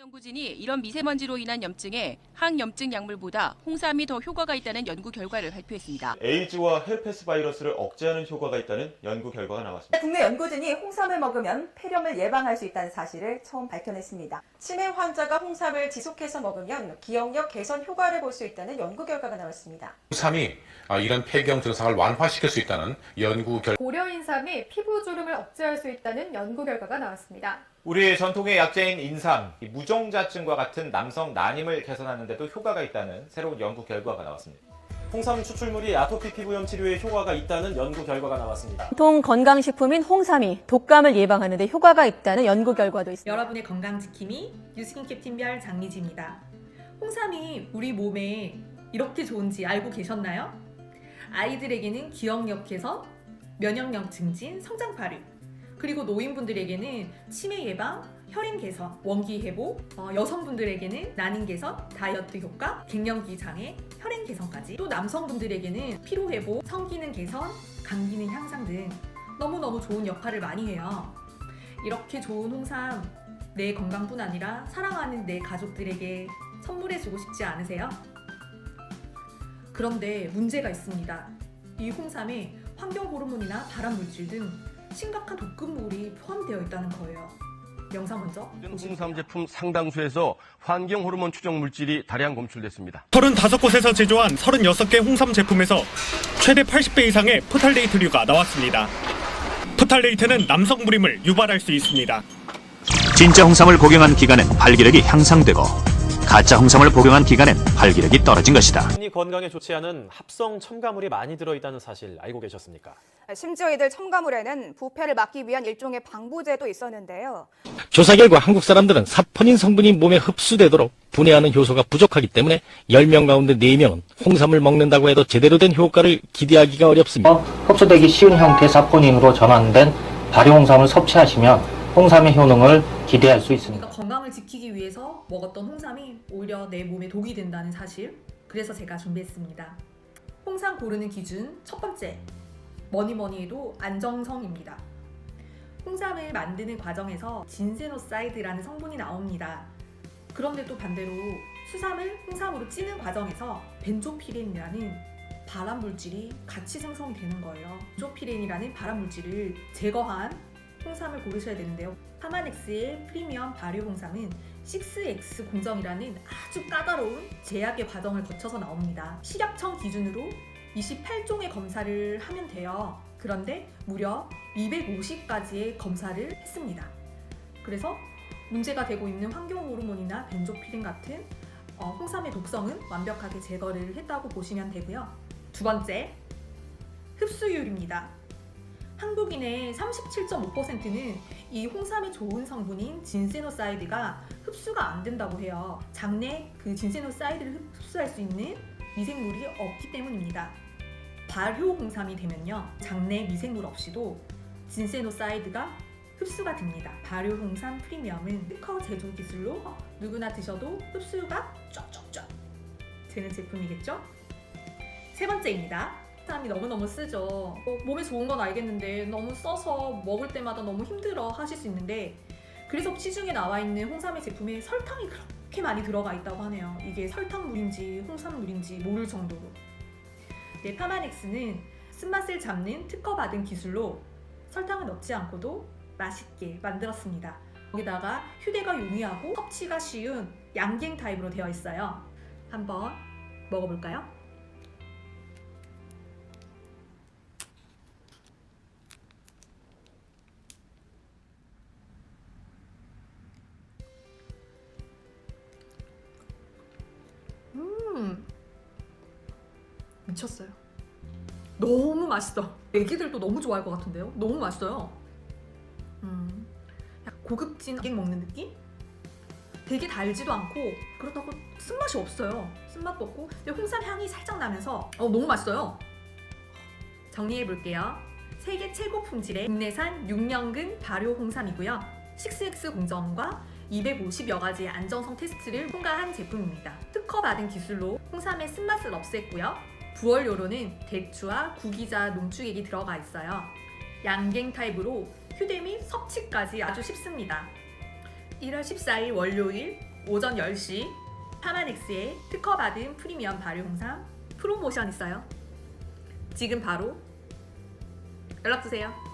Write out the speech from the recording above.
연구진이 이런 미세먼지로 인한 염증에 항염증 약물보다 홍삼이 더 효과가 있다는 연구 결과를 발표했습니다. 에이즈와 헤르페스 바이러스를 억제하는 효과가 있다는 연구 결과가 나왔습니다. 국내 연구진이 홍삼을 먹으면 폐렴을 예방할 수 있다는 사실을 처음 밝혀냈습니다. 치매 환자가 홍삼을 지속해서 먹으면 기억력 개선 효과를 볼 수 있다는 연구 결과가 나왔습니다. 홍삼이 이런 폐경 증상을 완화시킬 수 있다는 연구 결과. 고려인삼이 피부 주름을 억제할 수 있다는 연구 결과가 나왔습니다. 우리 전통의 약재인 인삼, 무정자증과 같은 남성 난임을 개선하는 데도 효과가 있다는 새로운 연구 결과가 나왔습니다. 홍삼 추출물이 아토피 피부염 치료에 효과가 있다는 연구 결과가 나왔습니다. 전통 건강식품인 홍삼이 독감을 예방하는 데 효과가 있다는 연구 결과도 있습니다. 여러분의 건강지킴이 뉴스킨캡 팀별 장미지입니다. 홍삼이 우리 몸에 이렇게 좋은지 알고 계셨나요? 아이들에게는 기억력 개선, 면역력 증진, 성장 발육, 그리고 노인분들에게는 치매 예방, 혈행 개선, 원기 회복, 여성분들에게는 난임 개선, 다이어트 효과, 갱년기 장애, 혈행 개선까지, 또 남성분들에게는 피로 회복, 성기능 개선, 간 기능 향상 등 너무너무 좋은 역할을 많이 해요. 이렇게 좋은 홍삼, 내 건강뿐 아니라 사랑하는 내 가족들에게 선물해주고 싶지 않으세요? 그런데 문제가 있습니다. 이 홍삼에 환경 호르몬이나 발암 물질 등 심각한 독극물이 포함되어 있다는 거예요. 영상 먼저 보시겠습니다. 홍삼 제품 상당수에서 환경 호르몬 추정 물질이 다량 검출됐습니다. 35곳에서 제조한 36개 홍삼 제품에서 최대 80배 이상의 포탈레이트류가 나왔습니다. 포탈레이트는 남성 불임을 유발할 수 있습니다. 진짜 홍삼을 복용한 기간엔 발기력이 향상되고 가짜 홍삼을 복용한 기간엔 발기력이 떨어진 것이다. 심리 건강에 좋지 않은 합성 첨가물이 많이 들어있다는 사실 알고 계셨습니까? 심지어 이들 첨가물에는 부패를 막기 위한 일종의 방부제도 있었는데요. 조사 결과 한국 사람들은 사포닌 성분이 몸에 흡수되도록 분해하는 효소가 부족하기 때문에 10명 가운데 4명은 홍삼을 먹는다고 해도 제대로 된 효과를 기대하기가 어렵습니다. 흡수되기 쉬운 형태 사포닌으로 전환된 발효 홍삼을 섭취하시면 홍삼의 효능을 기대할 수 있습니다. 건강을 지키기 위해서 먹었던 홍삼이 오히려 내 몸에 독이 된다는 사실, 그래서 제가 준비했습니다. 홍삼 고르는 기준 첫 번째, 뭐니 해도 안정성입니다. 홍삼을 만드는 과정에서 진세노사이드라는 성분이 나옵니다. 그런데 또 반대로 수삼을 홍삼으로 찌는 과정에서 벤조피렌이라는 발암 물질이 같이 생성되는 거예요. 벤조피렌이라는 발암 물질을 제거한 홍삼을 고르셔야 되는데요. 파마넥스의 프리미엄 발효 홍삼은 6X 공정이라는 아주 까다로운 제약의 과정을 거쳐서 나옵니다. 식약청 기준으로 28종의 검사를 하면 돼요. 그런데 무려 250가지의 검사를 했습니다. 그래서 문제가 되고 있는 환경 호르몬이나 벤조피렌 같은 홍삼의 독성은 완벽하게 제거를 했다고 보시면 되고요. 두 번째, 흡수율입니다. 한국인의 37.5%는 이 홍삼의 좋은 성분인 진세노사이드가 흡수가 안 된다고 해요. 장내 그 진세노사이드를 흡수할 수 있는 미생물이 없기 때문입니다. 발효 홍삼이 되면요, 장내 미생물 없이도 진세노사이드가 흡수가 됩니다. 발효 홍삼 프리미엄은 특허 제조 기술로 누구나 드셔도 흡수가 쫙쫙쫙 되는 제품이겠죠? 세 번째입니다. 홍삼이 너무너무 쓰죠. 몸에 좋은 건 알겠는데 너무 써서 먹을 때마다 너무 힘들어 하실 수 있는데, 그래서 시중에 나와 있는 홍삼의 제품에 설탕이 그렇게 많이 들어가 있다고 하네요. 이게 설탕물인지 홍삼물인지 모를 정도로. 네, 파마넥스는 쓴맛을 잡는 특허받은 기술로 설탕을 넣지 않고도 맛있게 만들었습니다. 거기다가 휴대가 용이하고 섭취가 쉬운 양갱 타입으로 되어 있어요. 한번 먹어볼까요? 미쳤어요. 너무 맛있어. 애기들도 너무 좋아할 것 같은데요? 너무 맛있어요. 약간 고급진 갱 먹는 느낌? 되게 달지도 않고 그렇다고 쓴맛이 없어요. 쓴맛도 없고 근데 홍삼 향이 살짝 나면서 너무 맛있어요. 정리해볼게요. 세계 최고 품질의 국내산 6년근 발효 홍삼이고요. 6X 공정과 250여 가지의 안정성 테스트를 통과한 제품입니다. 특허받은 기술로 홍삼의 쓴맛을 없앴고요. 부원료로는 대추와 구기자 농축액이 들어가 있어요. 양갱 타입으로 휴대 및 섭취까지 아주 쉽습니다. 1월 14일 월요일 오전 10시 파마넥스의 특허받은 프리미엄 발효 홍삼 프로모션 있어요. 지금 바로 연락주세요.